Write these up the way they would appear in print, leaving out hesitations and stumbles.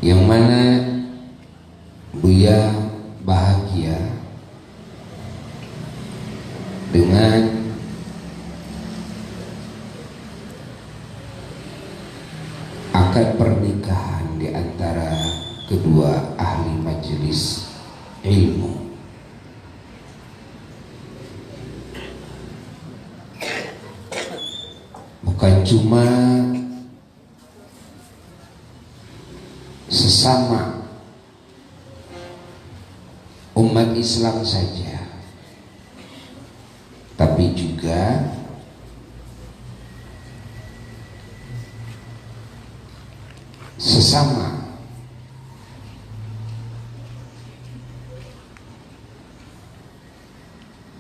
yang mana Buya bahagia dengan akad pernikahan di antara kedua ahli majelis ilmu. Bukan cuma sesama umat Islam saja, tapi juga sesama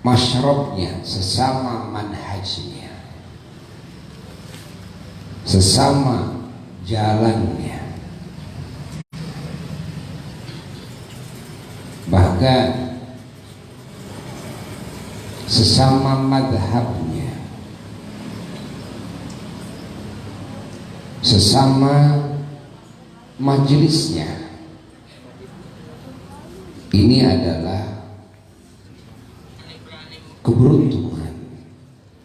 masyrabnya, sesama manhajnya, sesama jalannya, bahkan sesama madhabnya, sesama majelisnya. Ini adalah keberuntungan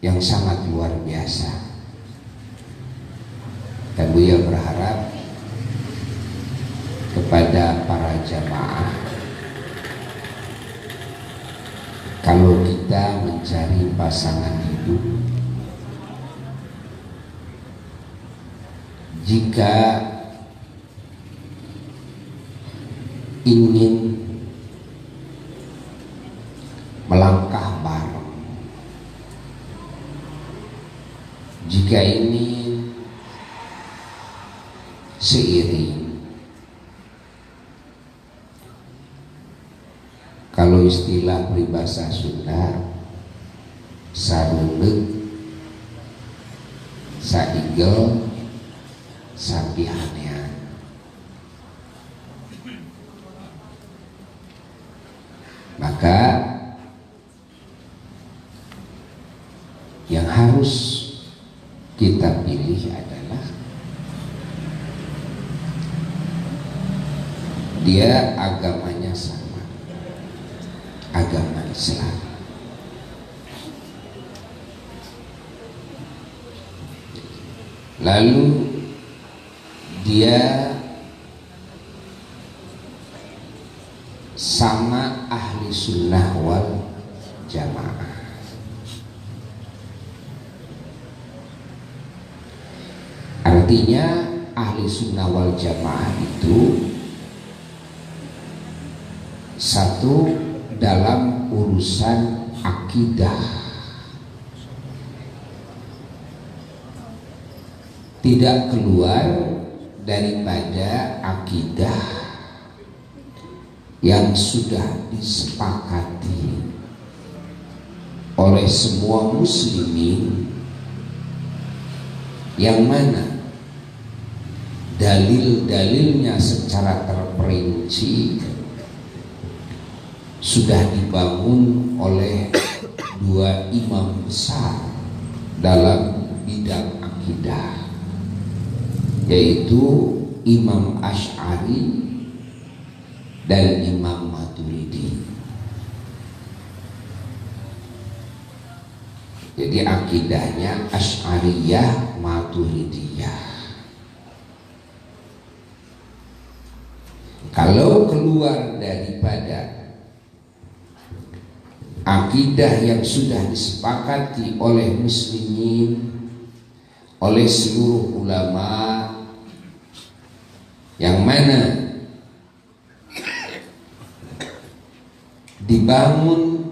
yang sangat luar biasa, dan Buya berharap kepada para jamaah, kalau kita mencari pasangan hidup, jika ingin melangkah bareng, jika ingin seiring, kalau istilah peribahasa Sunda, sarundeuk saigel sapihanean. Maka yang harus kita pilih adalah dia agamanya sama, agama Islam. Lalu dia sama ahli sunnah wal jamaah. Artinya ahli sunnah wal jamaah itu satu dalam urusan akidah, tidak keluar daripada akidah yang sudah disepakati oleh semua muslimin, yang mana dalil-dalilnya secara terperinci sudah dibangun oleh dua imam besar dalam bidang akidah, yaitu Imam Asy'ari dan Imam Maturidi. Jadi akidahnya Asy'ariyah Maturidiyah. Kalau keluar daripada akidah yang sudah disepakati oleh muslimin, oleh seluruh ulama, yang mana dibangun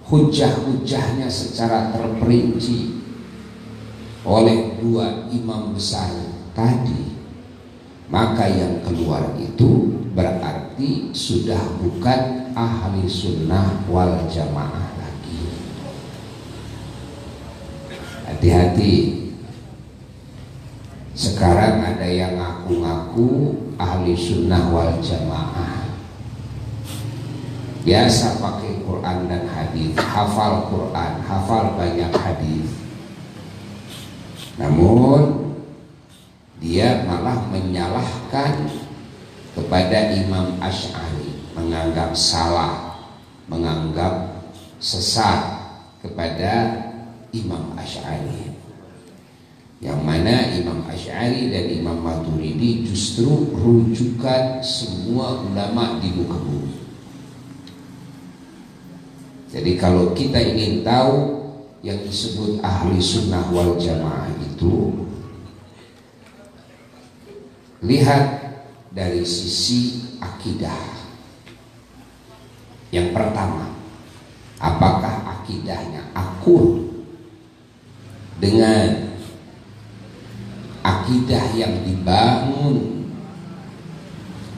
hujah-hujahnya secara terperinci oleh dua imam besar tadi, maka yang keluar itu berarti sudah bukan ahli sunnah wal jamaah lagi. Hati-hati, sekarang ada yang ngaku-ngaku ahli sunnah wal jamaah, biasa pakai Quran dan hadis, hafal Quran, hafal banyak hadis, namun dia malah menyalahkan kepada Imam Asy'ari, menganggap salah, menganggap sesat kepada Imam Asy'ari, yang mana Imam Asy'ari dan Imam Maturidi justru rujukan semua ulama di muka bumi. Jadi kalau kita ingin tahu yang disebut ahli sunnah wal jamaah itu, lihat dari sisi akidah. Yang pertama, apakah akidahnya akur dengan akidah yang dibangun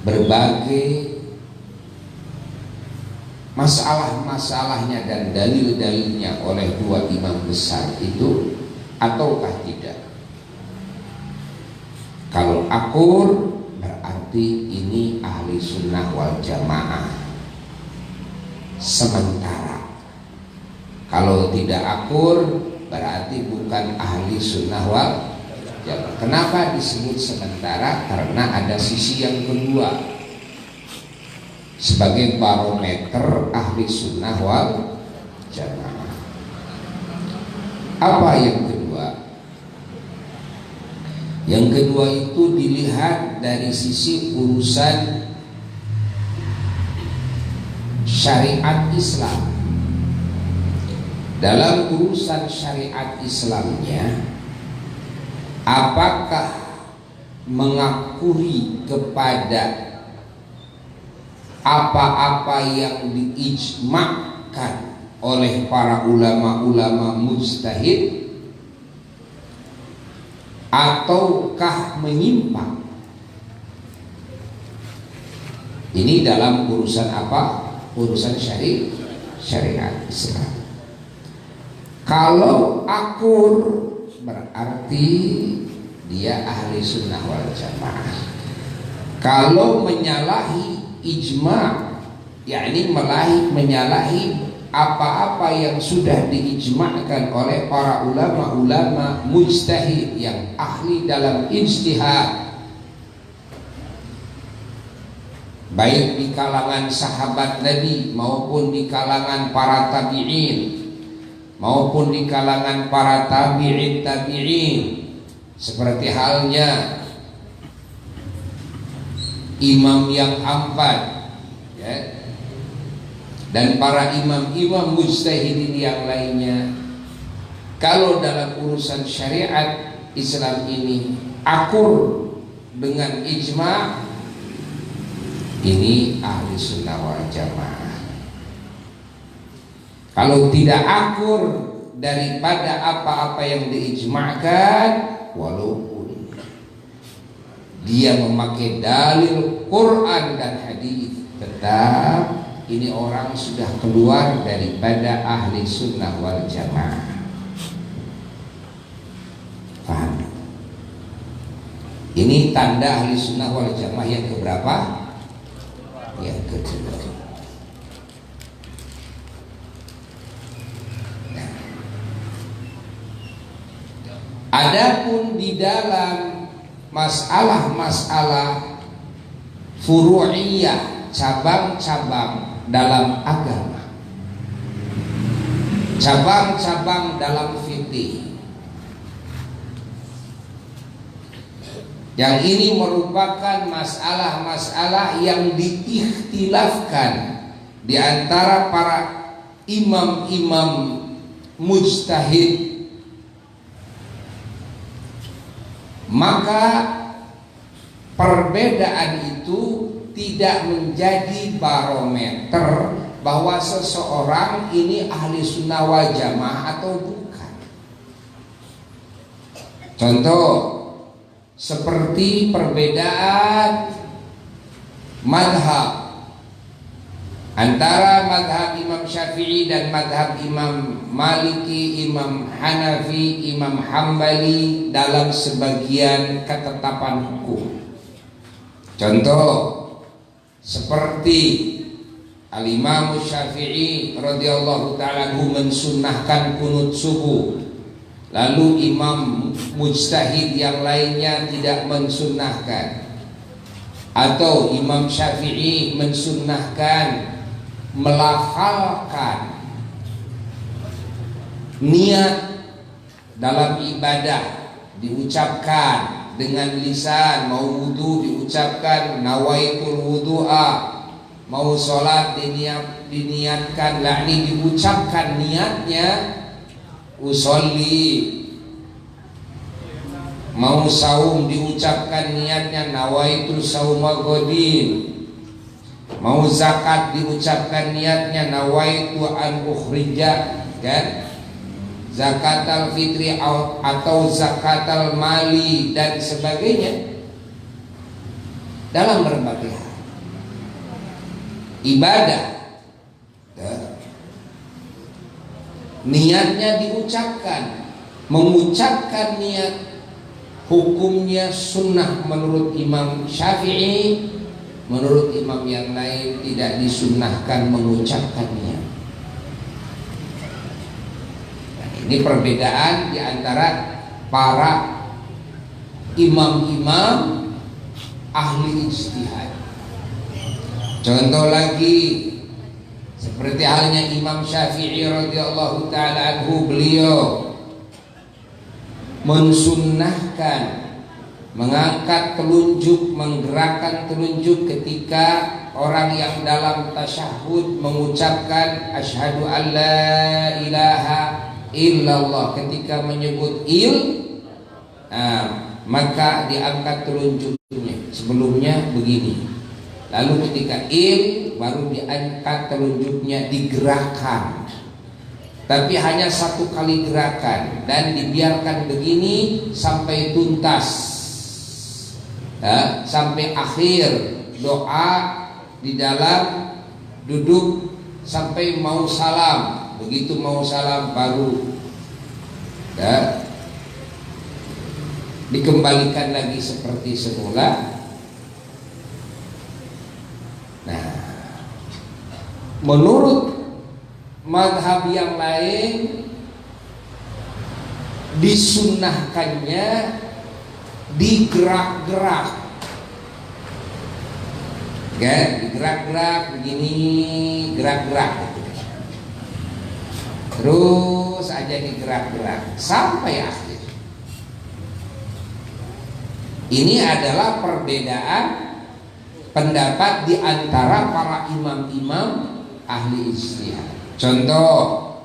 berbagai masalah-masalahnya dan dalil-dalilnya oleh dua imam besar itu, ataukah tidak? Kalau akur, berarti ini ahli sunnah wal jamaah. Sementara kalau tidak akur, berarti bukan ahli sunnah wal jamaah. Kenapa disebut sementara? Karena ada sisi yang kedua sebagai barometer ahli sunnah wal jamaah. Apa yang kedua? Yang kedua itu dilihat dari sisi urusan syariat Islam. Dalam urusan syariat Islamnya, apakah mengakui kepada apa-apa yang diijma'kan oleh para ulama-ulama mujtahid, ataukah menyimpang? Ini dalam urusan apa? Urusan syariat Islam. Kalau akur, berarti dia ahli sunnah wal jamaah. Kalau menyalahi ijma', yakni menyalahi apa-apa yang sudah diijma'kan oleh para ulama-ulama mujtahid yang ahli dalam ijtihad, baik di kalangan sahabat Nabi maupun di kalangan para tabi'in maupun di kalangan para tabi'in, seperti halnya imam yang empat, ya, dan para imam-imam mujtahidin yang lainnya. Kalau dalam urusan syariat Islam ini akur dengan ijma', ini ahli sunnah wal jamaah. Kalau tidak akur daripada apa-apa yang diijma'kan, walaupun dia memakai dalil Quran dan hadis, tetap ini orang sudah keluar daripada ahli sunnah wal jamaah. Paham? Ini tanda ahli sunnah wal jamaah yang keberapa? Yang kedua. Nah, adapun di dalam masalah-masalah furu'iyah, cabang-cabang dalam agama, cabang-cabang dalam fikih, yang ini merupakan masalah-masalah yang diikhtilafkan di antara para imam-imam mujtahid, maka perbedaan itu tidak menjadi barometer bahwa seseorang ini ahli sunnah wal jamaah atau bukan. Contoh seperti perbedaan madhab antara madhab Imam Syafi'i dan madhab Imam Maliki, Imam Hanafi, Imam Hambali dalam sebagian ketetapan hukum. Contoh seperti Al-Imam Syafi'i radhiyallahu ta'ala mensunnahkan kunut subuh, lalu imam mujtahid yang lainnya tidak mensunnahkan. Atau Imam Syafi'i mensunnahkan melafalkan niat dalam ibadah, diucapkan dengan lisan. Mau wudu diucapkan nawaitul wudu'a, mau sholat diniatkan, lakni diucapkan niatnya usolli. Mau saum diucapkan niatnya nawaitu sauma godin. Mau zakat diucapkan niatnya nawaitu an ukhrija, kan? Zakatal fitri atau zakatal mali dan sebagainya. Dalam berbagai hal ibadah, niatnya diucapkan. Mengucapkan niat hukumnya sunnah menurut Imam Syafi'i, menurut imam yang lain tidak disunnahkan mengucapkan niat. Nah, ini perbedaan di antara para imam-imam ahli ijtihad. Contoh lagi, seperti halnya Imam Syafi'i radhiyallahu taala anhu, beliau mensunnahkan mengangkat telunjuk, menggerakkan telunjuk ketika orang yang dalam tasyahud mengucapkan asyhadu an la ilaha illallah. Ketika menyebut maka diangkat telunjuknya. Sebelumnya begini, lalu ketika baru diangkat telunjuknya, digerakkan. Tapi hanya satu kali gerakan dan dibiarkan begini sampai tuntas, sampai akhir doa di dalam duduk sampai mau salam. Begitu mau salam baru dikembalikan lagi seperti semula. Nah, menurut madhab yang lain disunnahkannya digerak-gerak, digerak-gerak begini, gerak-gerak, terus aja digerak-gerak sampai akhir. Ini adalah perbedaan pendapat di antara para imam-imam ahli ijtihad. Contoh,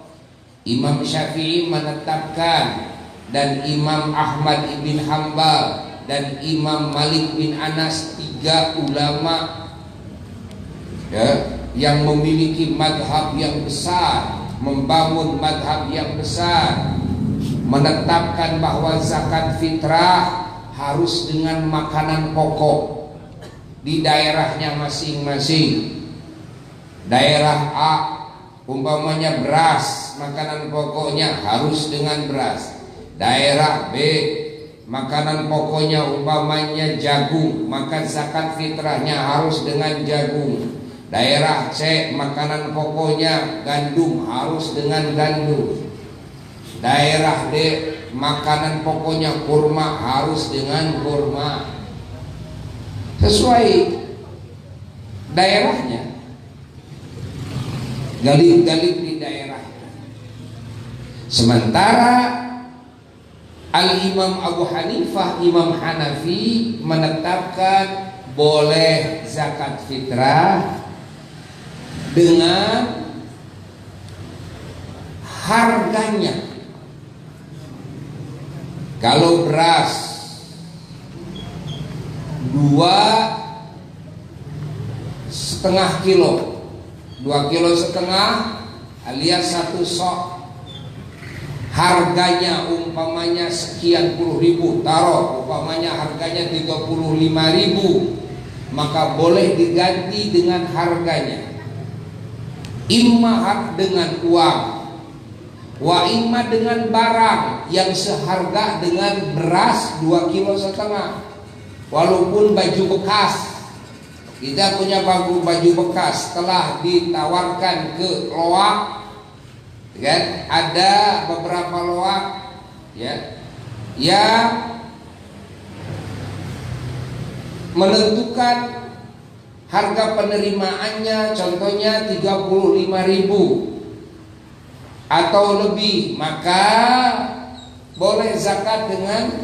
Imam Syafi'i menetapkan, dan Imam Ahmad ibn Hanbal dan Imam Malik bin Anas, 3 ulama yang memiliki madhab yang besar, membangun madhab yang besar, menetapkan bahwa zakat fitrah harus dengan makanan pokok di daerahnya masing-masing. Daerah A umpamanya beras, makanan pokoknya harus dengan beras. Daerah B makanan pokoknya umpamanya jagung, maka zakat fitrahnya harus dengan jagung. Daerah C makanan pokoknya gandum, harus dengan gandum. Daerah D makanan pokoknya kurma, harus dengan kurma. Sesuai daerahnya, galib-galib di daerah. Sementara Al-Imam Abu Hanifah, Imam Hanafi menetapkan boleh zakat fitrah dengan harganya. Kalau beras 2,5 kilo, 2,5 kilo alias 1 sok, harganya umpamanya sekian puluh ribu, taruh umpamanya harganya 35.000, maka boleh diganti dengan harganya, imma dengan uang, wa imma dengan barang yang seharga dengan beras 2,5 kilo, walaupun baju bekas. Kita punya baju bekas telah ditawarkan ke loak, kan? Ada beberapa loak yang menentukan harga penerimaannya contohnya 35.000 atau lebih, maka boleh zakat dengan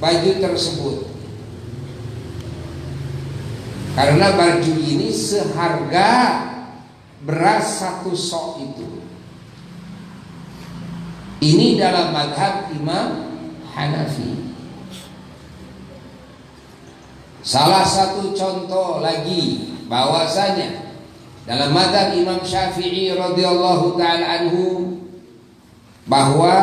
baju tersebut. Karena baju ini seharga beras 1 sok itu. Ini dalam mazhab Imam Hanafi. Salah satu contoh lagi bahwasanya dalam mazhab Imam Syafi'i radhiyallahu taala anhu bahwa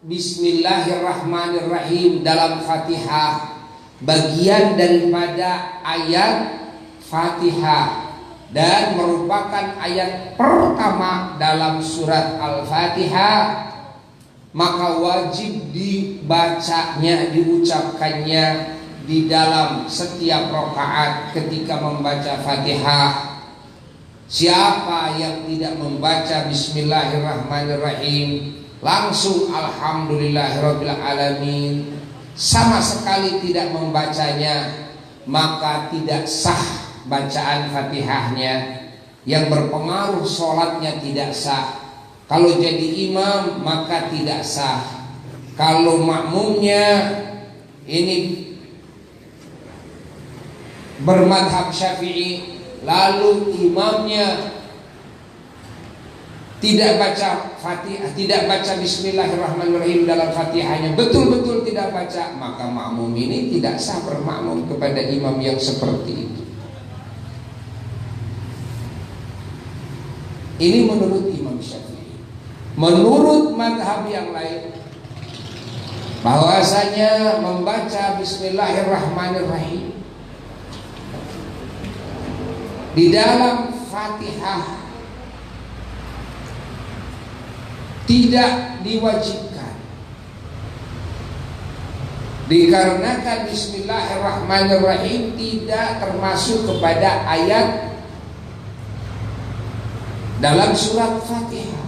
Bismillahirrahmanirrahim dalam Fatihah bagian daripada ayat Fatihah dan merupakan ayat pertama dalam surat Al-Fatihah, maka wajib dibacanya, diucapkannya di dalam setiap rakaat ketika membaca Fatihah. Siapa yang tidak membaca Bismillahirrahmanirrahim langsung Alhamdulillahirabbil alamin, sama sekali tidak membacanya, maka tidak sah bacaan Fatihahnya, yang berpengaruh sholatnya tidak sah. Kalau jadi imam maka tidak sah. Kalau makmumnya ini bermadhab Syafi'i lalu imamnya tidak baca Fatihah, tidak baca Bismillahirrahmanirrahim dalam Fatihahnya, betul-betul tidak baca, maka makmum ini tidak sah bermakmum kepada imam yang seperti itu. Ini menurut Imam Syafi'i. Menurut madhab yang lain, bahwasanya membaca Bismillahirrahmanirrahim di dalam Fatihah tidak diwajibkan, dikarenakan Bismillahirrahmanirrahim tidak termasuk kepada ayat dalam surat Fatihah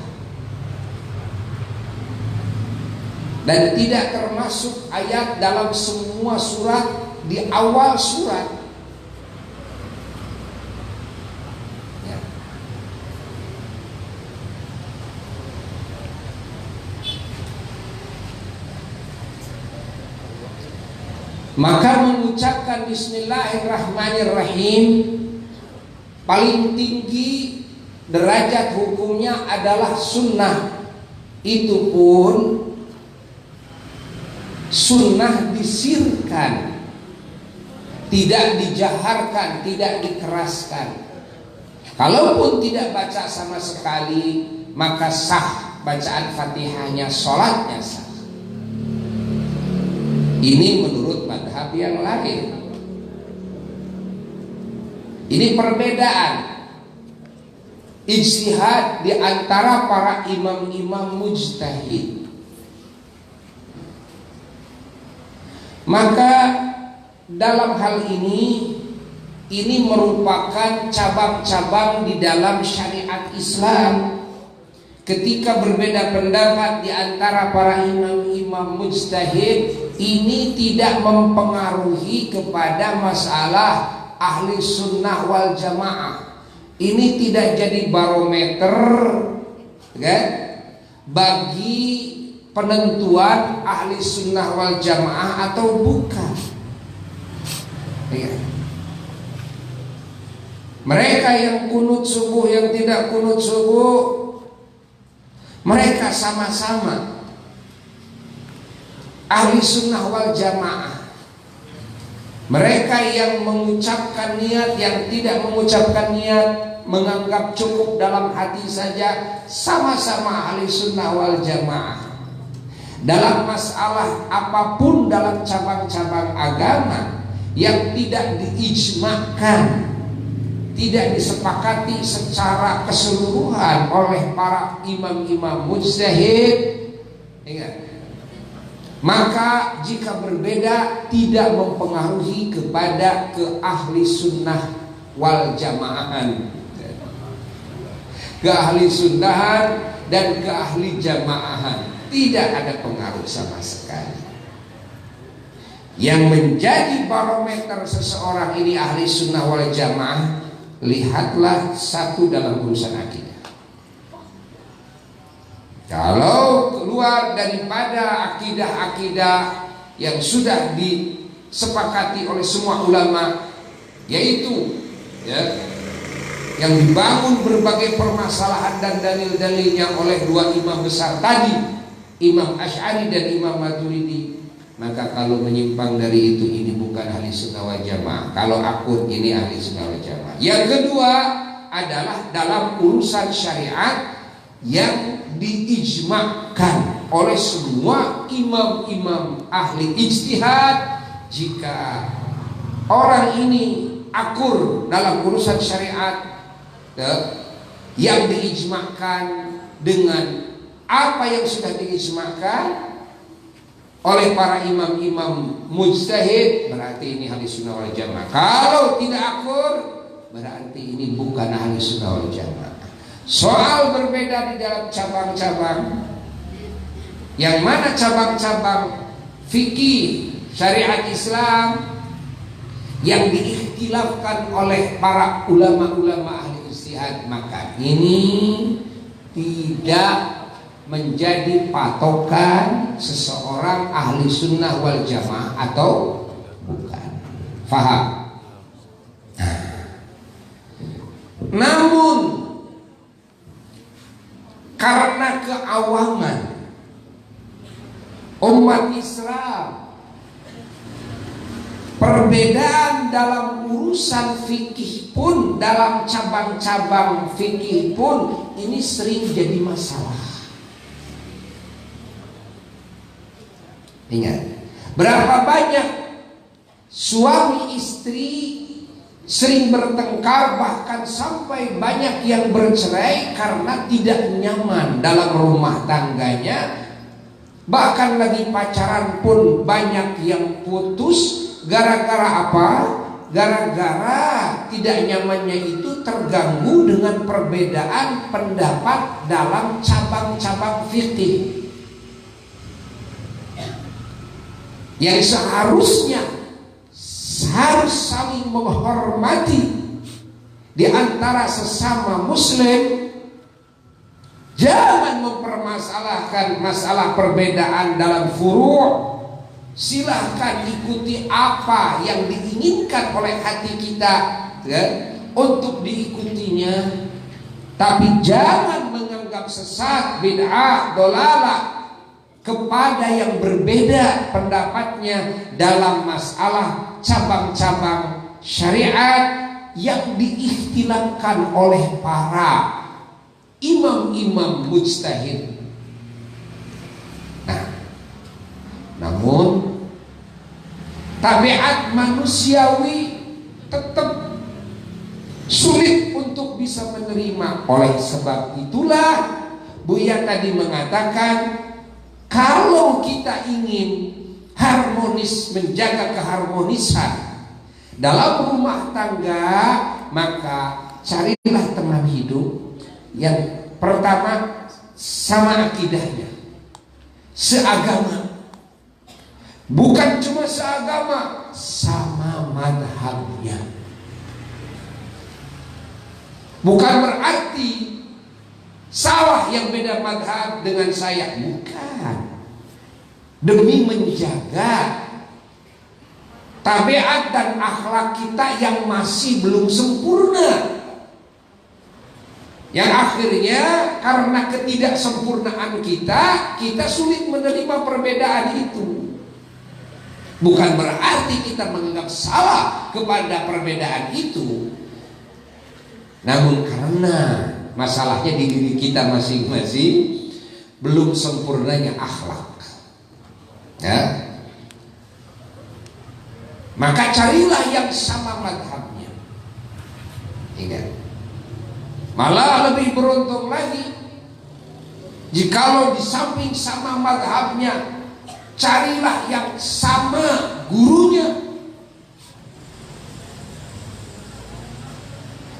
dan tidak termasuk ayat dalam semua surat di awal surat. Maka mengucapkan Bismillahirrahmanirrahim paling tinggi derajat hukumnya adalah sunnah. Itu pun sunnah disirkan, tidak dijaharkan, tidak dikeraskan. Kalaupun tidak baca sama sekali, maka sah bacaan Fatihahnya, sholatnya sah. Ini menurut madhab yang lain. Ini perbedaan ijtihad di antara para imam-imam mujtahid. Maka dalam hal ini merupakan cabang-cabang di dalam syariat Islam. Ketika berbeda pendapat di antara para imam-imam mujtahid, ini tidak mempengaruhi kepada masalah ahli sunnah wal jamaah. Ini tidak jadi barometer kan, bagi penentuan ahli sunnah wal jamaah atau bukan. Mereka yang kunut subuh, yang tidak kunut subuh, mereka sama-sama ahli sunnah wal jamaah. Mereka yang mengucapkan niat, yang tidak mengucapkan niat, menganggap cukup dalam hati saja, sama-sama ahli sunnah wal jamaah. Dalam masalah apapun dalam cabang-cabang agama yang tidak diijmakan, tidak disepakati secara keseluruhan oleh para imam-imam mujtahid, ingat, maka jika berbeda tidak mempengaruhi kepada ke ahli sunnah wal jamaahan, ke ahli sunnahan dan ke ahli jamaahan, tidak ada pengaruh sama sekali. Yang menjadi barometer seseorang ini ahli sunnah wal jamaah, lihatlah satu dalam urusan akidah. Kalau keluar daripada akidah-akidah yang sudah disepakati oleh semua ulama, yaitu yang dibangun berbagai permasalahan dan dalil-dalilnya oleh dua imam besar tadi, Imam Asy'ari dan Imam Maturidi, maka kalau menyimpang dari itu, ini bukan ahli sunnah wal jamaah. Kalau akur, ini ahli sunnah wal jamaah. Yang kedua adalah dalam urusan syariat yang diijma'kan oleh semua imam-imam ahli ijtihad. Jika orang ini akur dalam urusan syariat yang diijma'kan dengan apa yang sudah diijma'kan oleh para imam-imam mujtahid, berarti ini ahli sunnah wal jamaah. Kalau tidak akur, berarti ini bukan ahli sunnah wal jamaah. Soal berbeda di dalam cabang-cabang, yang mana cabang-cabang fikih syariat Islam yang diikhtilafkan oleh para ulama-ulama ahli ijtihad, maka ini tidak menjadi patokan seseorang ahli sunnah wal jamaah atau bukan. Faham? Namun karena keawaman umat Islam, perbedaan dalam urusan fikih pun, dalam cabang-cabang fikih pun, ini sering jadi masalah. Ingat, berapa banyak suami istri sering bertengkar, bahkan sampai banyak yang bercerai karena tidak nyaman dalam rumah tangganya. Bahkan lagi pacaran pun banyak yang putus. Gara-gara apa? Gara-gara tidak nyamannya itu terganggu dengan perbedaan pendapat dalam cabang-cabang fikih, yang seharusnya harus saling menghormati di antara sesama muslim. Jangan mempermasalahkan masalah perbedaan dalam furu'. Silahkan ikuti apa yang diinginkan oleh hati kita untuk diikutinya, tapi jangan menganggap sesat, bid'ah, dolalah kepada yang berbeda pendapatnya dalam masalah cabang-cabang syariat yang diikhtilafkan oleh para imam-imam mujtahid. Namun tabiat manusiawi tetap sulit untuk bisa menerima. Oleh sebab itulah Buya tadi mengatakan, kalau kita ingin harmonis, menjaga keharmonisan dalam rumah tangga, maka carilah teman hidup yang pertama sama akidahnya, seagama. Bukan cuma seagama, sama madhabnya. Bukan berarti salah yang beda madhab dengan saya, bukan. Demi menjaga tabiat dan akhlak kita yang masih belum sempurna, yang akhirnya karena ketidaksempurnaan kita sulit menerima perbedaan itu. Bukan berarti kita menganggap salah kepada perbedaan itu, namun karena masalahnya di diri kita masing-masing, belum sempurnanya akhlak, ya. Maka carilah yang sama madhabnya. Ingat, malah lebih beruntung lagi jikalau di samping sama madhabnya, carilah yang sama gurunya,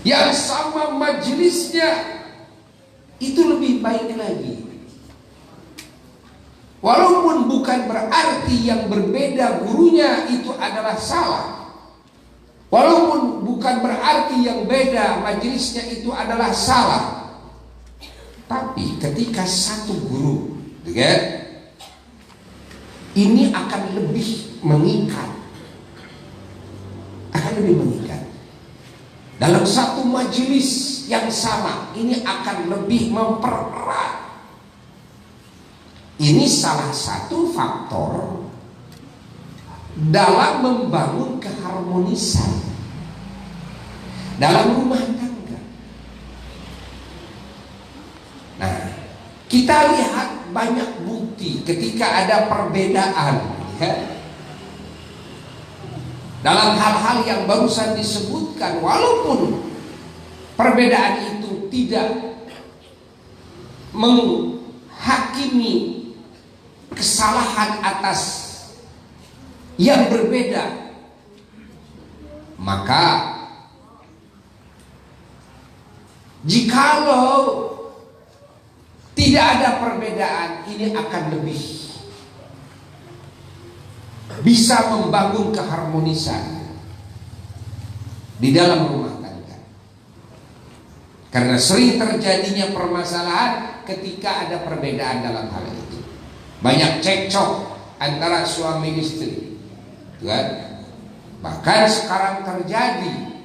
yang sama majelisnya. Itu lebih baik lagi. Walaupun bukan berarti yang berbeda gurunya itu adalah salah. Walaupun bukan berarti yang beda majelisnya itu adalah salah. Tapi ketika satu guru, ini akan lebih mengikat. Akan lebih mengikat. Dalam satu majelis yang sama, ini akan lebih mempererat. Ini salah satu faktor dalam membangun keharmonisan dalam rumah tangga. Nah, kita lihat banyak bukti ketika ada perbedaan, ya, dalam hal-hal yang barusan disebutkan, walaupun perbedaan itu tidak menghakimi kesalahan atas yang berbeda, maka jikalau tidak ada perbedaan, ini akan lebih bisa membangun keharmonisan di dalam rumah tangga. Karena sering terjadinya permasalahan ketika ada perbedaan dalam hal itu. Banyak cekcok antara suami istri, kan? Bahkan sekarang terjadi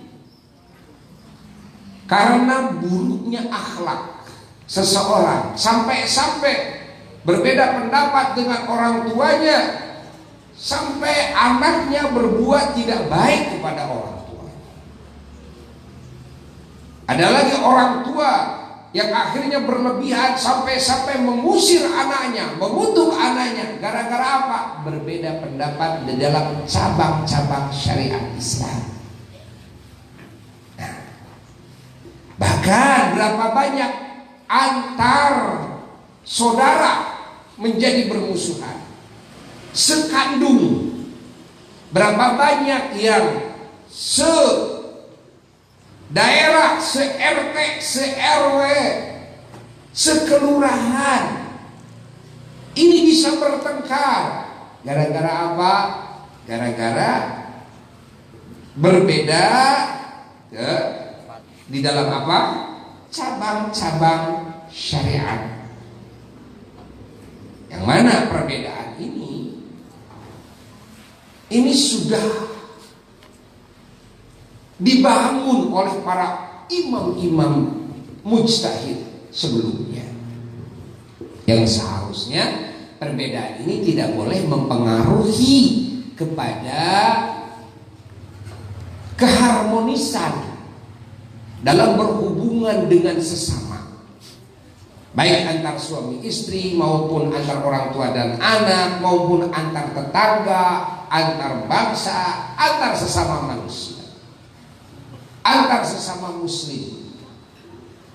karena buruknya akhlak seseorang, sampai-sampai berbeda pendapat dengan orang tuanya, sampai anaknya berbuat tidak baik kepada orang tua. Ada lagi orang tua yang akhirnya berlebihan sampai mengusir anaknya, mengutuk anaknya, gara-gara apa? Berbeda pendapat di dalam cabang-cabang syariat Islam. Nah, bahkan berapa banyak antar saudara menjadi bermusuhan, sekandung. Berapa banyak yang daerah, se-RT, se-RW, sekelurahan ini bisa bertengkar. Gara-gara apa? Gara-gara berbeda, ya, di dalam apa? Cabang-cabang syariat. Yang mana perbedaan ini sudah dibangun oleh para imam-imam mujtahid sebelumnya, yang seharusnya perbedaan ini tidak boleh mempengaruhi kepada keharmonisan dalam berhubungan dengan sesama, baik antar suami istri maupun antar orang tua dan anak, maupun antar tetangga, antar bangsa, antar sesama manusia, antar sesama muslim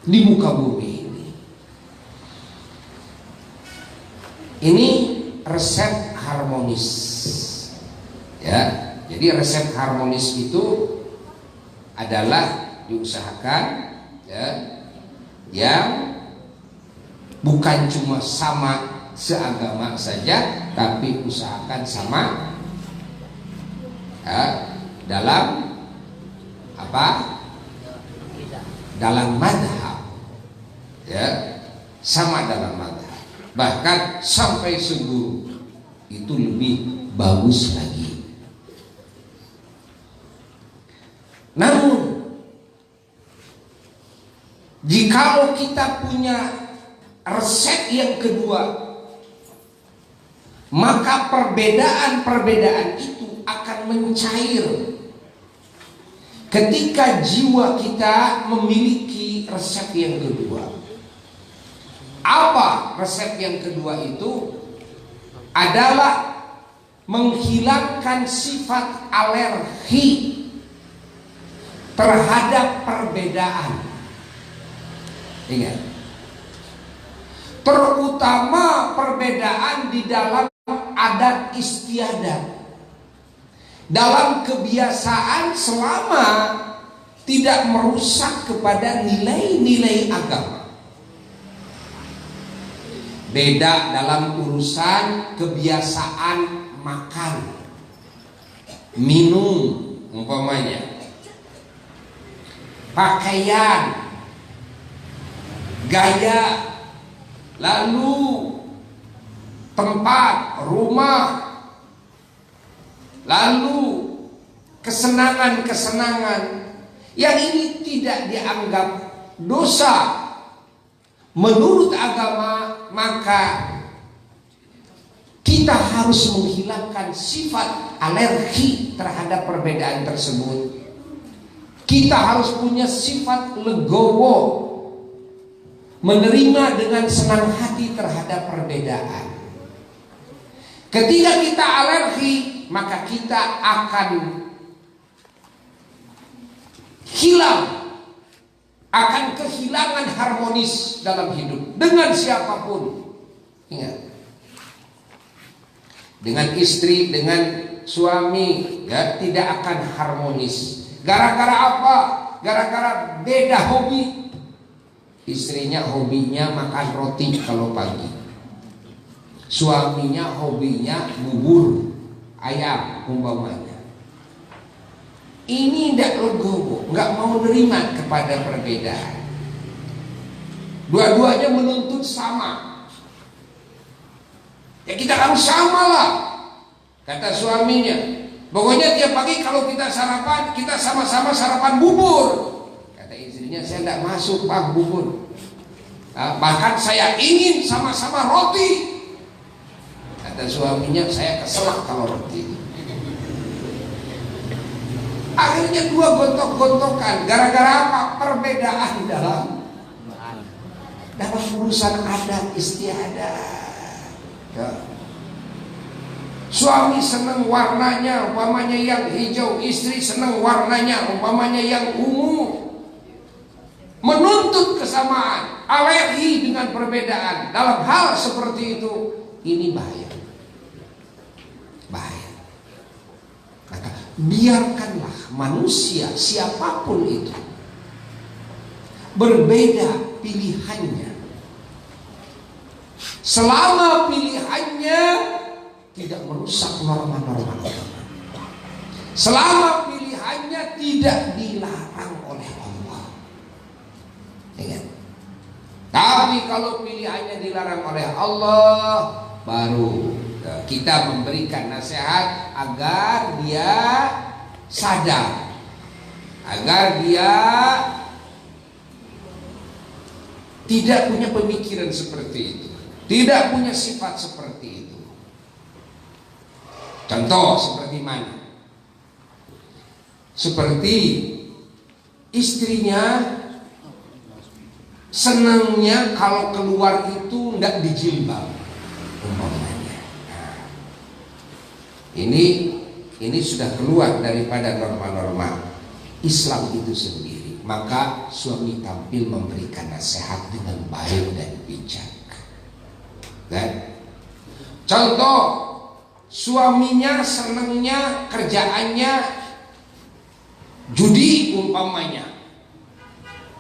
di muka bumi ini. Ini resep harmonis, ya. Jadi resep harmonis itu adalah diusahakan, ya, yang bukan cuma sama seagama saja, tapi usahakan sama, ya, dalam apa? Dalam madhab, ya, sama dalam madhab. Bahkan sampai seguru itu lebih bagus lagi. Namun jikalau kita punya resep yang kedua, maka perbedaan-perbedaan itu akan mencair ketika jiwa kita memiliki resep yang kedua. Apa resep yang kedua itu? Adalah menghilangkan sifat alergi terhadap perbedaan. Ingat, terutama perbedaan di dalam adat istiadat, dalam kebiasaan, selama tidak merusak kepada nilai-nilai agama. beda dalam urusan kebiasaan makan, minum, umpamanya pakaian, gaya, lalu tempat, rumah, lalu kesenangan-kesenangan yang ini tidak dianggap dosa menurut agama, maka kita harus menghilangkan sifat alergi terhadap perbedaan tersebut. Kita harus punya sifat legowo, menerima dengan senang hati terhadap perbedaan. Ketika kita alergi, maka kita akan hilang, akan kehilangan harmonis dalam hidup dengan siapapun. Ingat, dengan istri, dengan suami, ya, tidak akan harmonis. Gara-gara apa? Gara-gara beda hobi. Istrinya hobinya makan roti kalau pagi, suaminya hobinya bubur ayam umpamanya. Ini tidak legowo, nggak mau nerima kepada perbedaan. Dua-duanya menuntut sama. Ya kita harus sama lah, kata suaminya. Pokoknya tiap pagi kalau kita sarapan, kita sama-sama sarapan bubur. Kata istrinya, saya tidak masuk pak bubur. Bahkan saya ingin sama-sama roti. Kata suaminya, saya keselak kalau roti. Akhirnya dua gontok-gontokan. Gara-gara apa? Perbedaan dalam urusan adat istiadat. Ya. Suami senang warnanya umpamanya yang hijau, istri senang warnanya umpamanya yang ungu. Menuntut kesamaan, alergi dengan perbedaan. Dalam hal seperti itu, ini bahaya. Bahaya. Maka biarkanlah manusia siapapun itu berbeda pilihannya, selama pilihannya tidak merusak norma-norma agama, selama pilihannya tidak dilarang oleh Allah. Ingat. Tapi kalau pilihannya dilarang oleh Allah, baru kita memberikan nasihat agar dia sadar, agar dia tidak punya pemikiran seperti itu, tidak punya sifat seperti itu. Contoh seperti mana? Seperti istrinya senangnya kalau keluar itu tidak dijilbab umpamanya. Nah, ini sudah keluar daripada norma-norma Islam itu sendiri. Maka suami tampil memberikan nasihat dengan baik dan bijak. Dan contoh, suaminya senangnya kerjaannya judi umpamanya.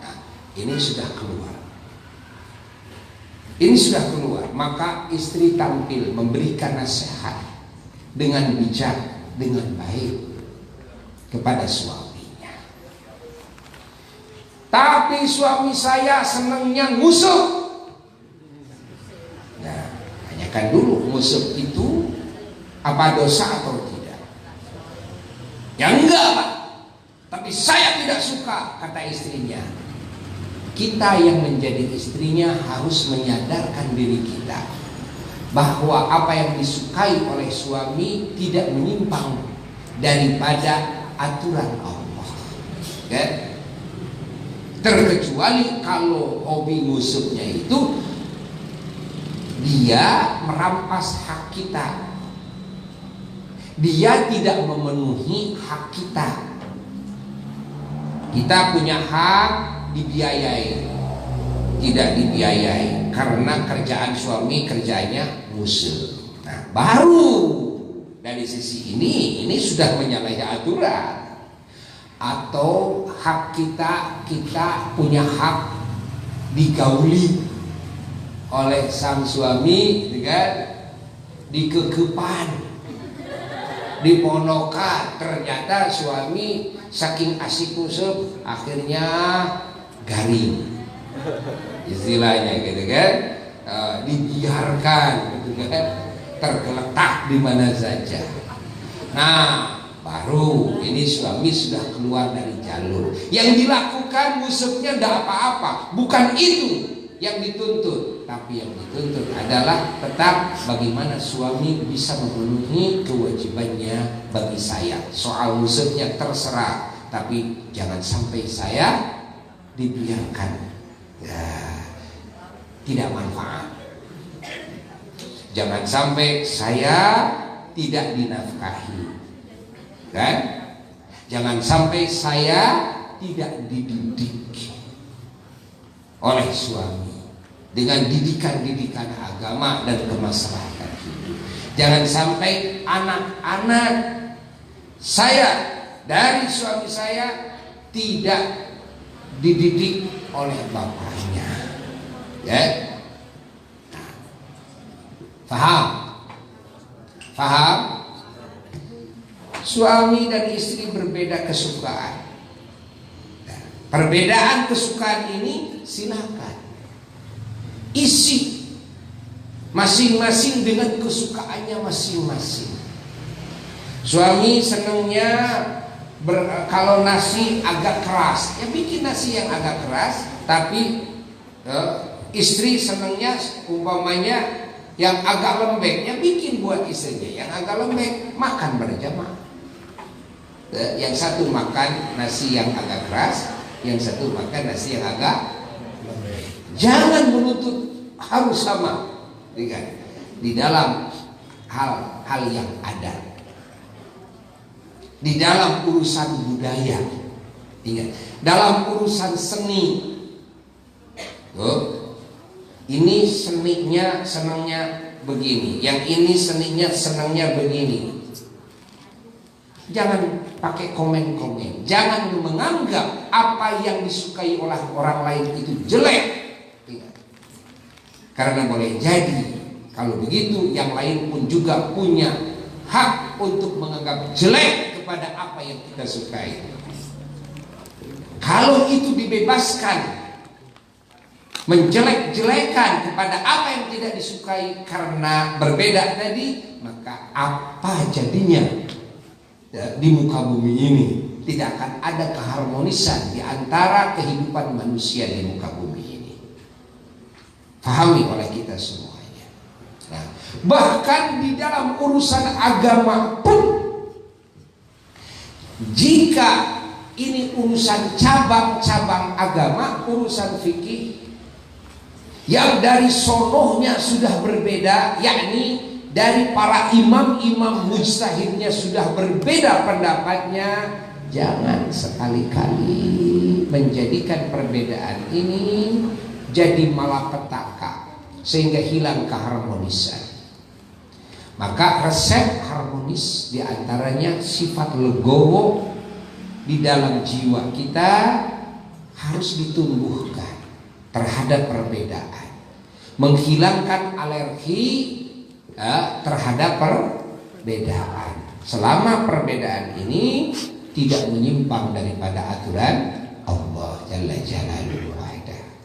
Nah, ini sudah keluar. Ini sudah keluar. Maka istri tampil memberikan nasihat dengan bijak, dengan baik kepada suaminya. Tapi suami saya senangnya ngusuk. Nah, tanyakan dulu, ngusuk itu apa dosa atau tidak? Ya enggak Pak, tapi saya tidak suka, kata istrinya. Kita yang menjadi istrinya harus menyadarkan diri kita bahwa apa yang disukai oleh suami tidak menyimpang daripada aturan Allah. Okay? Terkecuali kalau hobi ngusuknya itu dia merampas hak kita, dia tidak memenuhi hak kita. Kita punya hak dibiayai, tidak dibiayai karena kerjaan suami kerjanya ngusuk. Nah, baru dari sisi ini sudah menyalahi aturan. Atau hak kita punya hak digauli oleh sang suami, gitu kan, dikekepan, diponokan. Ternyata suami saking asik kusep akhirnya garing, istilahnya gitu kan, dibiarkan gitu kan, tergeletak di mana saja. Nah, baru ini suami sudah keluar dari jalur. Yang dilakukan musuhnya tidak apa-apa, bukan itu yang dituntut, tapi yang dituntut adalah tetap bagaimana suami bisa memenuhi kewajibannya bagi saya. Soal musuhnya terserah, tapi jangan sampai saya dibiarkan, ya, tidak manfaat. Jangan sampai saya tidak dinafkahi, kan? Jangan sampai saya tidak dididik oleh suami dengan didikan-didikan agama dan kemaslahatan hidup. Jangan sampai anak-anak saya dari suami saya tidak dididik oleh bapaknya, ya. Paham? Paham? Suami dan istri berbeda kesukaan. Perbedaan kesukaan ini silakan isi masing-masing dengan kesukaannya masing-masing. Suami senangnya kalau nasi agak keras, ya bikin nasi yang agak keras. Tapi istri senangnya umpamanya yang agak lembek, ya bikin buat istrinya yang agak lembek, makan berjamaah. Yang satu makan nasi yang agak keras, yang satu makan nasi yang agak lembek. Jangan menuntut harus sama, di dalam hal-hal yang ada, di dalam urusan budaya, dalam urusan seni. Ini seninya senangnya begini, yang ini seninya senangnya begini. Jangan pakai komen-komen. Jangan menganggap apa yang disukai oleh orang lain itu jelek. Karena boleh jadi kalau begitu yang lain pun juga punya hak untuk menganggap jelek kepada apa yang kita sukai. Kalau itu dibebaskan menjelek-jelekan kepada apa yang tidak disukai karena berbeda tadi, maka apa jadinya di muka bumi ini? Tidak akan ada keharmonisan di antara kehidupan manusia di muka bumi ini. Pahami oleh kita semuanya. Nah, bahkan di dalam urusan agama pun, jika ini urusan cabang-cabang agama, urusan fikih yang dari sonohnya sudah berbeda, yakni dari para imam-imam mujtahidnya sudah berbeda pendapatnya, jangan sekali-kali menjadikan perbedaan ini jadi malapetaka sehingga hilang keharmonisan. Maka resep harmonis diantaranya sifat legowo di dalam jiwa kita harus ditumbuhkan terhadap perbedaan, menghilangkan alergi terhadap perbedaan. Selama perbedaan ini tidak menyimpang daripada aturan Allah Jalla Jalaluhu.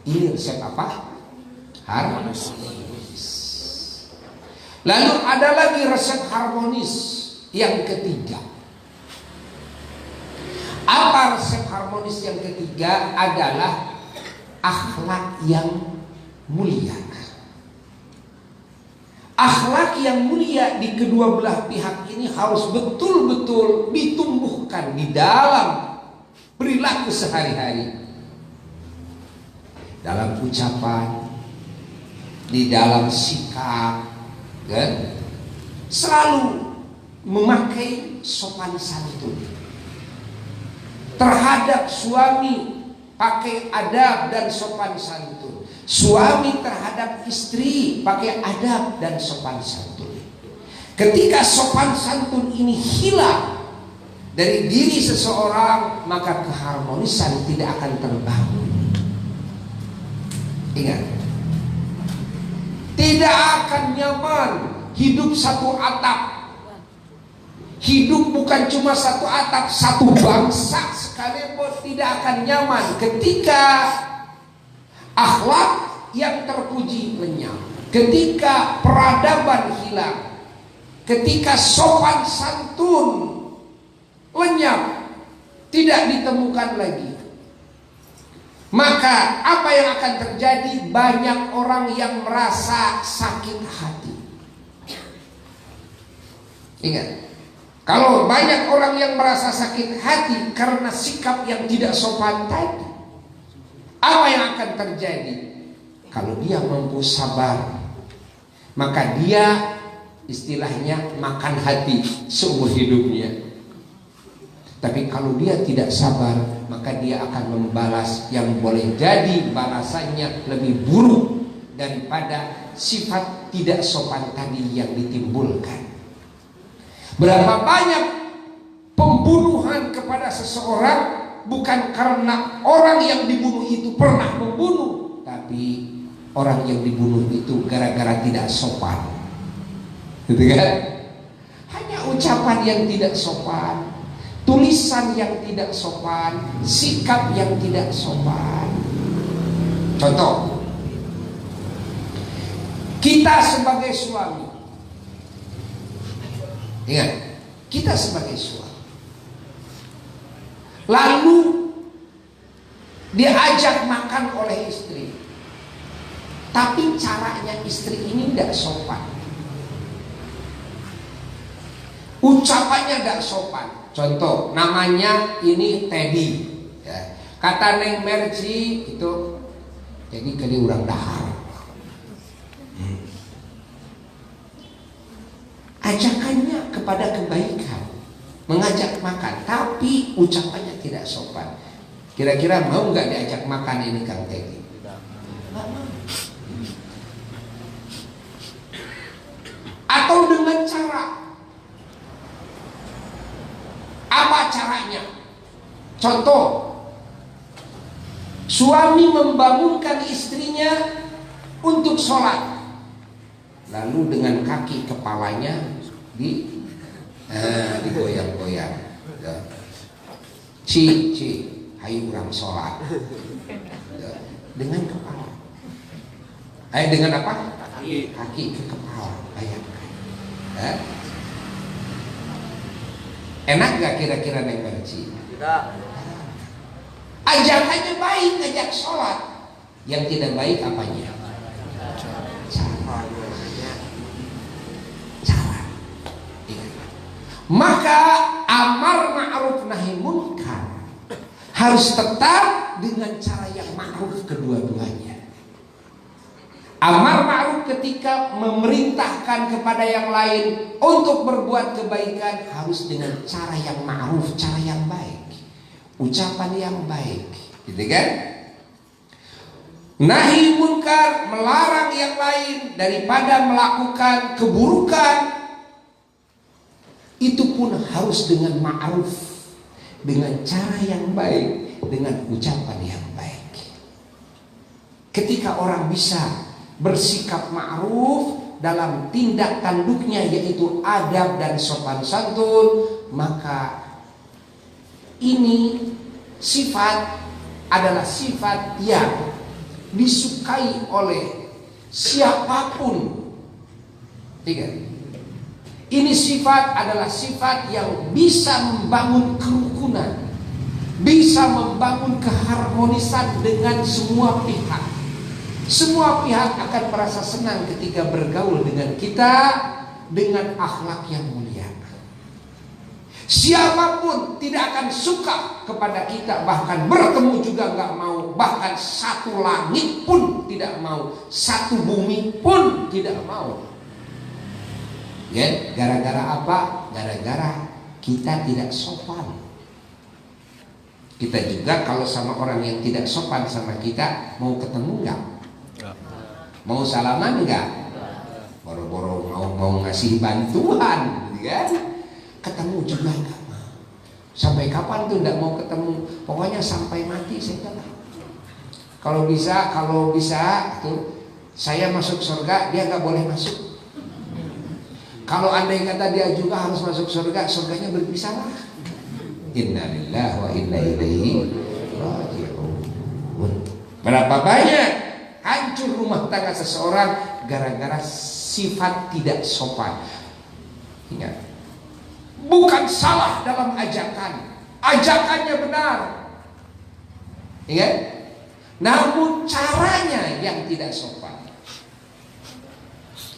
Ini resep apa? Harmonis. Lalu ada lagi resep harmonis yang ketiga. Apa resep harmonis yang ketiga? Adalah akhlak yang mulia. Akhlak yang mulia di kedua belah pihak ini harus betul-betul ditumbuhkan di dalam perilaku sehari-hari, dalam ucapan, di dalam sikap, kan? Selalu memakai sopan santun terhadap suami, pakai adab dan sopan santun. Suami terhadap istri pakai adab dan sopan santun. Ketika sopan santun ini hilang dari diri seseorang, maka keharmonisan tidak akan terbangun. Ingat, Tidak akan nyaman hidup satu atap. Hidup bukan cuma satu atap, satu bangsa sekalipun tidak akan nyaman ketika akhlak yang terpuji lenyap, ketika peradaban hilang, ketika sopan santun lenyap, tidak ditemukan lagi. Maka apa yang akan terjadi? Banyak orang yang merasa sakit hati. Ingat, kalau banyak orang yang merasa sakit hati karena sikap yang tidak sopan tadi, apa yang akan terjadi? Kalau dia mampu sabar, maka dia istilahnya makan hati seumur hidupnya. Tapi kalau dia tidak sabar, maka dia akan membalas yang boleh jadi balasannya lebih buruk daripada sifat tidak sopan tadi yang ditimbulkan. Berapa banyak pembunuhan kepada seseorang bukan karena orang yang dibunuh itu pernah membunuh, tapi orang yang dibunuh itu gara-gara tidak sopan. Gitu kan? Hanya ucapan yang tidak sopan, tulisan yang tidak sopan, sikap yang tidak sopan. Contoh, kita sebagai suami, ingat, kita sebagai suami, lalu diajak makan oleh istri, tapi caranya istri ini tidak sopan, ucapannya tidak sopan. Contoh, namanya ini Teddy, ya. Kata Neng Mercy itu, jadi kali urang dahar. Ajakannya kepada kebaikan, mengajak makan, tapi ucapannya tidak sopan. Kira-kira mau nggak diajak makan ini Kang Teddy? Atau dengan cara apa caranya? Contoh, suami membangunkan istrinya untuk sholat, lalu dengan kaki kepalanya digoyang-goyang. Ci, hayu urang sholat. Dengan kepala. Dengan apa? Kaki ke kepala. Bayangkan. Enak gak kira-kira Neng Mercy? Tidak. Ajakannya baik, ngajak sholat. Yang tidak baik apanya? Cara. Maka amar ma'ruf nahi munkar harus tetap dengan cara yang ma'ruf kedua-duanya. Amar ma'ruf ketika memerintahkan kepada yang lain untuk berbuat kebaikan harus dengan cara yang ma'ruf, cara yang baik, ucapan yang baik, gitu kan? Nahi munkar, melarang yang lain daripada melakukan keburukan, itu pun harus dengan ma'ruf, dengan cara yang baik, dengan ucapan yang baik. Ketika orang bisa bersikap ma'ruf dalam tindak tanduknya, yaitu adab dan sopan santun, maka ini sifat adalah sifat yang disukai oleh siapapun. Tiga. Ini sifat adalah sifat yang bisa membangun kerukunan, bisa membangun keharmonisan dengan semua pihak. Semua pihak akan merasa senang ketika bergaul dengan kita dengan akhlak yang mulia. Siapapun tidak akan suka kepada kita, bahkan bertemu juga nggak mau, bahkan satu langit pun tidak mau, satu bumi pun tidak mau. Ya, gara-gara apa? Gara-gara kita tidak sopan. Kita juga kalau sama orang yang tidak sopan sama kita, mau ketemu nggak? Mau salaman nggak? Boro-boro mau ngasih bantuan, gitu kan? Ketemu juga nggak mau. Sampai kapan tuh nggak mau ketemu? Pokoknya sampai mati saya kata. Kalau bisa tuh Saya masuk surga, dia nggak boleh masuk. Kalau andai kata dia juga harus masuk surga, surganya berpisah lah. Innalillahi wa inna ilaihi raji'un. Berapa banyak hancur rumah tangga seseorang gara-gara sifat tidak sopan. Ingat, bukan salah dalam ajakan, ajakannya benar. Ingat, namun caranya yang tidak sopan.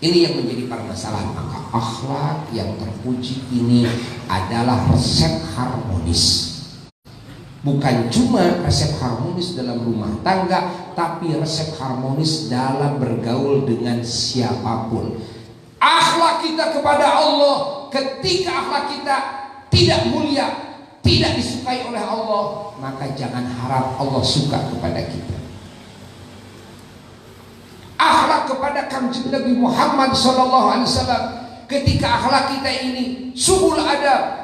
Ini yang menjadi permasalahan. Maka akhlak yang terpuji ini adalah resep harmonis. Bukan cuma resep harmonis dalam rumah tangga, tapi resep harmonis dalam bergaul dengan siapapun. Akhlak kita kepada Allah, ketika akhlak kita tidak mulia, tidak disukai oleh Allah, maka jangan harap Allah suka kepada kita. Akhlak kepada Kanjeng Nabi Muhammad SAW, ketika akhlak kita ini su'ul adab,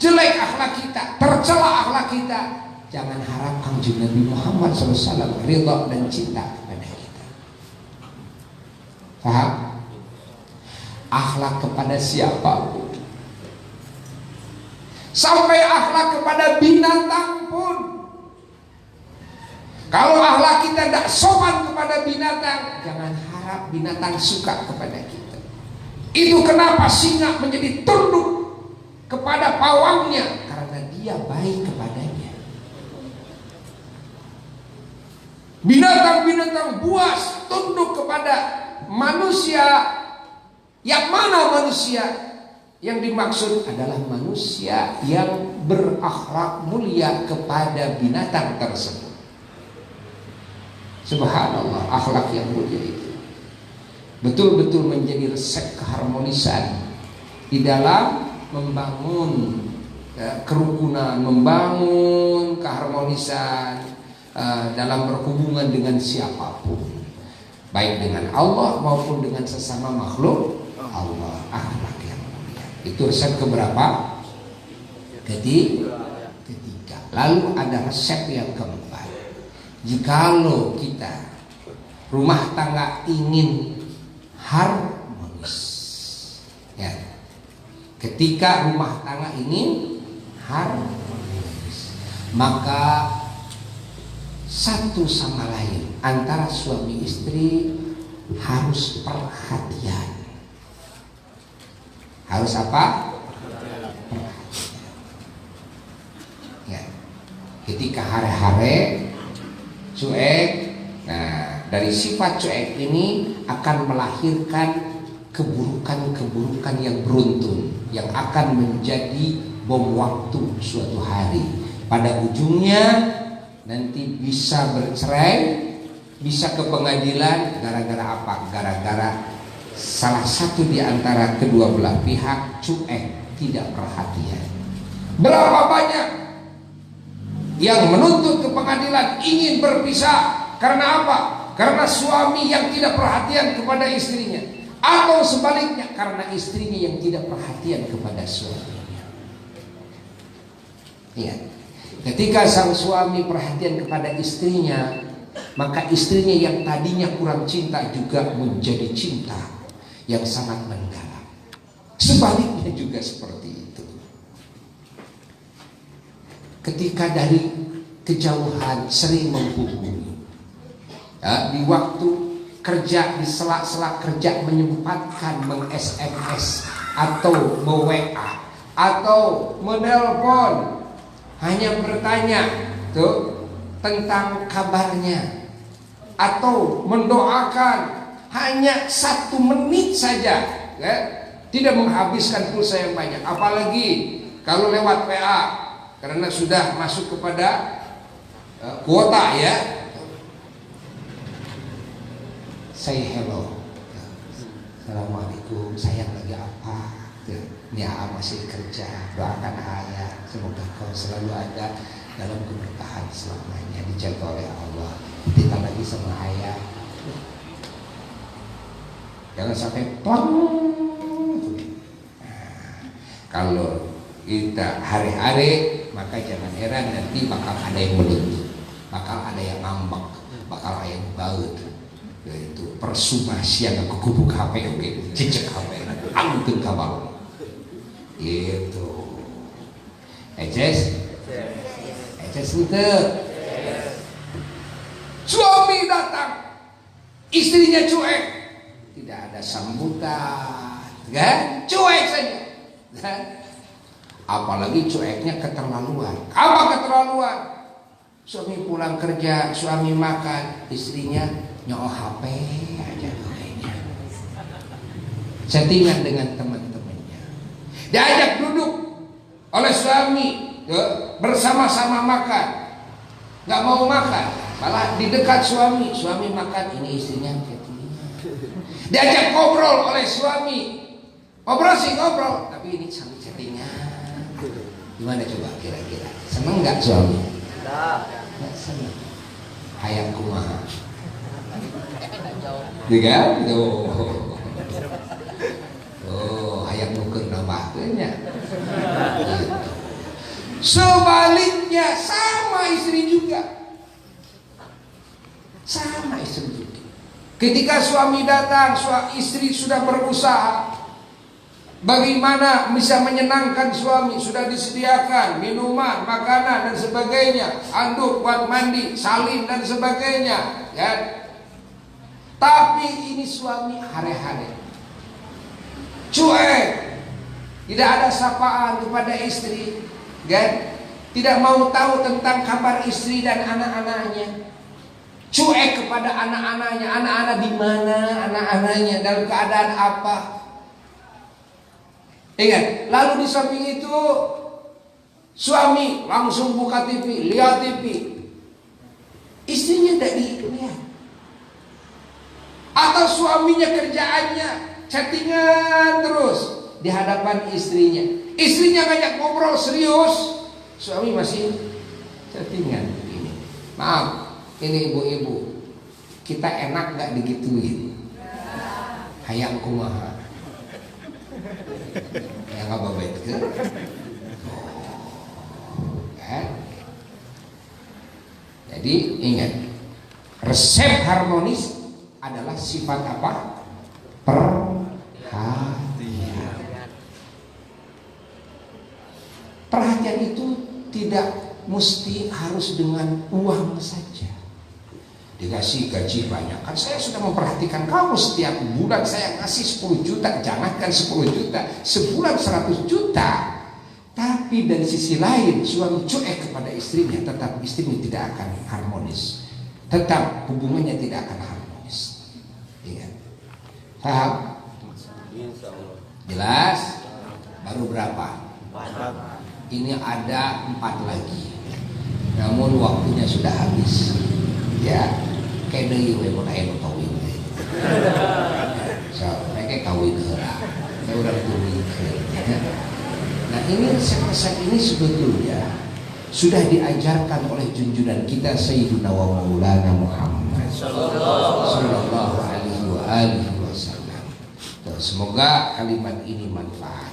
jelek akhlak kita, tercela akhlak kita, jangan harap Kanjeng Nabi Muhammad SAW ridha dan cinta kepada kita. Paham? Akhlak kepada siapapun, sampai akhlak kepada binatang pun. Kalau akhlak kita tidak sopan kepada binatang, jangan harap binatang suka kepada kita. Itu kenapa singa menjadi tunduk kepada pawangnya, karena dia baik kepadanya. Binatang-binatang buas tunduk kepada manusia. Yang mana manusia? Yang dimaksud adalah manusia yang berakhlak mulia kepada binatang tersebut. Subhanallah, akhlak yang mulia itu betul-betul menjadi resep keharmonisan di dalam membangun kerukunan, membangun keharmonisan dalam berhubungan dengan siapapun, baik dengan Allah maupun dengan sesama makhluk Allah. Akhlak yang mulia itu resep keberapa? Ketiga. Lalu ada resep yang keempat. Jikalau kita rumah tangga ingin harmonis, ya, ketika rumah tangga ingin harmonis, maka satu sama lain antara suami istri harus perhatian. Harus apa? Perhatian. Ya. Ketika hari-hari cuek, nah dari sifat cuek ini akan melahirkan keburukan-keburukan yang beruntun, yang akan menjadi bom waktu suatu hari. Pada ujungnya nanti bisa bercerai, bisa ke pengadilan. Gara-gara apa? Gara-gara salah satu di antara kedua belah pihak cuek, tidak perhatian. Berapa banyak yang menuntut ke pengadilan ingin berpisah karena apa? Karena suami yang tidak perhatian kepada istrinya, atau sebaliknya karena istrinya yang tidak perhatian kepada suaminya. Ya, ketika sang suami perhatian kepada istrinya, maka istrinya yang tadinya kurang cinta juga menjadi cinta yang sangat mendalam. Sebaliknya juga seperti itu. Ketika dari kejauhan sering menghubungi, ya, di waktu kerja, di sela-sela kerja menyempatkan meng-SMS atau me-WA atau menelpon, hanya bertanya tuh tentang kabarnya atau mendoakan, hanya 1 menit saja, ya, tidak menghabiskan pulsa yang banyak. Apalagi kalau lewat WA, karena sudah masuk kepada kuota, ya. Say hello, assalamualaikum, sayang lagi apa? Ini masih kerja, doakan ayah, semoga kau selalu ada dalam keberkahan selamanya, dijaga oleh Allah. Kita lagi sama ayah, jangan sampai plong. Kalau kita hari-hari, maka jangan heran nanti bakal ada yang menuntut, bakal ada yang ngambek, bakal ada yang baut. Yaitu persumasi yang aku kubuk HP oke, cicek HP, angtun kabal. Gitu. Eces itu. Suami datang, istrinya cuek, tidak ada sambutan, kan? Cuek saja, kan? Apalagi cueknya keterlaluan. Apa keterlaluan? Suami pulang kerja, suami makan, istrinya nyoh HP aja kayaknya. Chattingan dengan teman-temannya. Diajak duduk oleh suami, bersama-sama makan, nggak mau makan, malah di dekat suami makan, ini istrinya chattingan. Diajak ngobrol oleh suami, ngobrol, tapi ini sambil chattingan. Gimana coba kira-kira? Seneng nggak suami? Nggak seneng. Hayang kumaha. Kan? Hayang nukeun nambahkeunnya. Sebaliknya sama istri juga. Ketika suami datang, istri sudah berusaha bagaimana bisa menyenangkan suami, sudah disediakan minuman, makanan dan sebagainya, anduk buat mandi, salin dan sebagainya, kan? Tapi ini suami hare-hare, cuek, tidak ada sapaan kepada istri, kan? Tidak mau tahu tentang kabar istri dan anak-anaknya, cuek kepada anak-anaknya, anak-anak di mana, anak-anaknya dalam keadaan apa. Ingat, lalu di samping itu suami langsung buka TV, lihat TV, istrinya tidak dilihat. Atau suaminya kerjaannya chattingan terus di hadapan istrinya. Istrinya ngajak ngobrol serius, suami masih chattingan. Ini, maaf, ini ibu-ibu, kita enak nggak digituin? Hayang kumaha. Yang apa baik ke? Kan? Jadi ingat, resep harmonis adalah sifat apa? Perhatian. Perhatian itu tidak mesti harus dengan uang saja. Dikasih gaji banyak, kan saya sudah memperhatikan kamu setiap bulan, saya kasih 10 juta, jangankan 10 juta, sebulan 100 juta. Tapi dari sisi lain, suami cuek kepada istrinya, tetap istrinya tidak akan harmonis, tetap hubungannya tidak akan harmonis. Ingat, paham? Jelas? Baru berapa? Ini ada 4 lagi, namun waktunya sudah habis. Ya, kayak deui we mun aya nu kawin teh. So, mereka kawin heula. Saya udah turunkeun. Nah, ini resep-resep ini sebetulnya sudah diajarkan oleh junjungan kita Sayyiduna wa Maulana Muhammad sallallahu alaihi wasallam. Semoga kalimat ini manfaat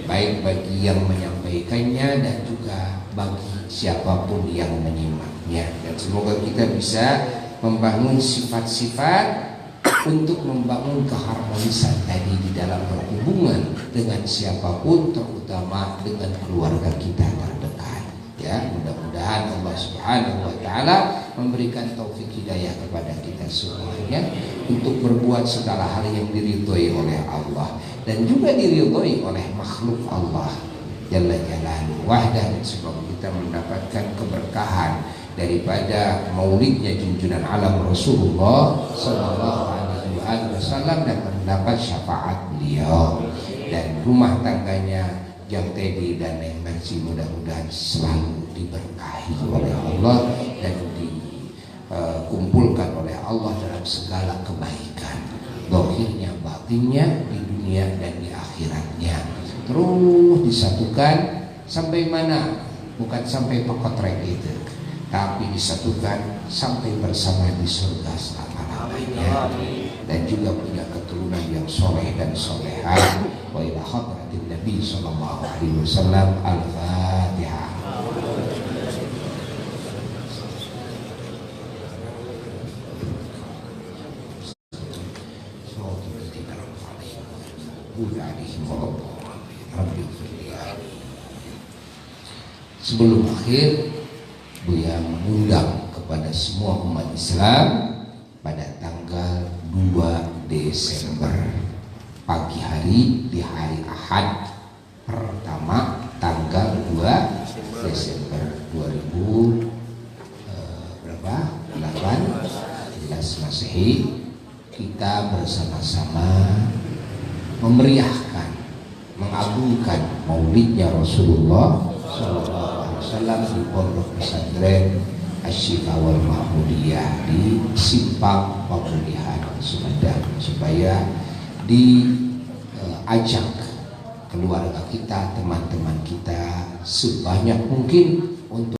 baik bagi yang menyampaikannya dan juga bagi siapapun yang menyimaknya, dan semoga kita bisa membangun sifat-sifat untuk membangun keharmonisan tadi di dalam berhubungan dengan siapapun, terutama dengan keluarga kita terdekat. Ya, mudah-mudahan Allah Subhanahu wa taala memberikan taufik hidayah kepada kita semuanya untuk berbuat segala hal yang diridhoi oleh Allah dan juga diridhoi oleh makhluk Allah Jalla Jalaluhu wahdah, sebab kita mendapatkan keberkahan daripada maulidnya junjungan alam Rasulullah sallallahu alaihi wasallam dan mendapat syafaat beliau, dan rumah tangganya yang Teddy dan Neng Mercy mudah-mudahan selalu diberkahi oleh Allah dan dikumpulkan oleh Allah dalam segala kebaikan, zahirnya batinnya, di dunia dan di akhiratnya, terus disatukan sampai mana? Bukan sampai pekotrek itu, tapi disatukan sampai bersama di surga selama-lamanya, dan juga punya keturunan yang soleh dan solehah. Wa ila hadratin Nabi sallallahu alaihi wasallam. Al-Fatihah. Sebelum akhir, Buya mengundang kepada semua umat Islam pada tanggal 2 Desember pagi hari, di hari Ahad pertama tanggal 2 Desember 18 Masehi, kita bersama-sama memeriahkan, mengagungkan maulidnya Rasulullah SAW di Pondok Pesantren Asy-Syifa wal Mahmudiyah di Simpang Pemulihan Sumedang, supaya diajak keluarga kita, teman-teman kita sebanyak mungkin untuk